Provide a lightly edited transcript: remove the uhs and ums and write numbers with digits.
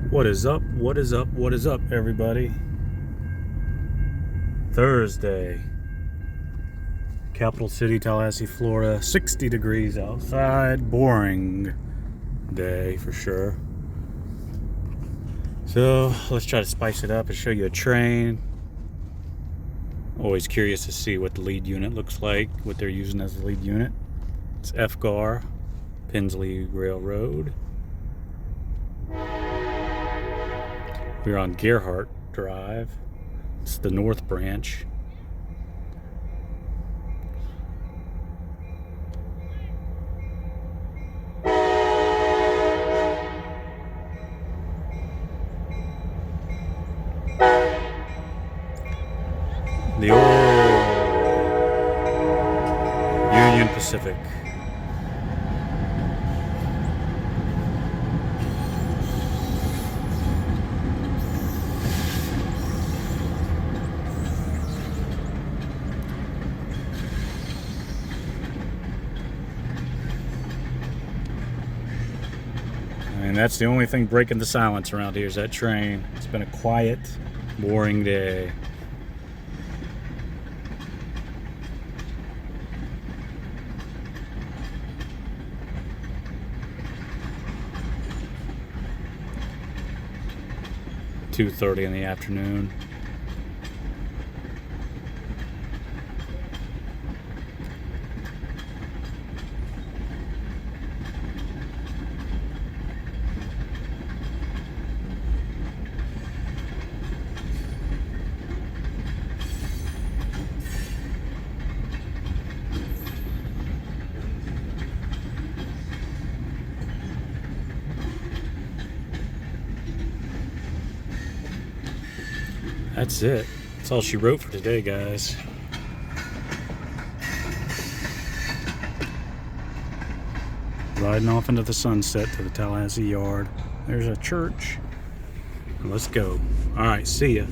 What is up? What is up? What is up, everybody? Thursday, capital city, Tallahassee, Florida. 60 degrees outside. Boring day for sure. So let's try to spice it up and show you a train. Always curious to see what the lead unit looks like, what they're using as the lead unit. It's FGAR, Pensley Railroad. We're on Gerhardt Drive. It's the North Branch. The old Union Pacific. And that's the only thing breaking the silence around here is that train. It's been a quiet, boring day. (2:30 in the afternoon). That's it. That's all she wrote for today, guys. Riding off into the sunset to the Tallahassee Yard. There's a church. Let's go. All right, see ya.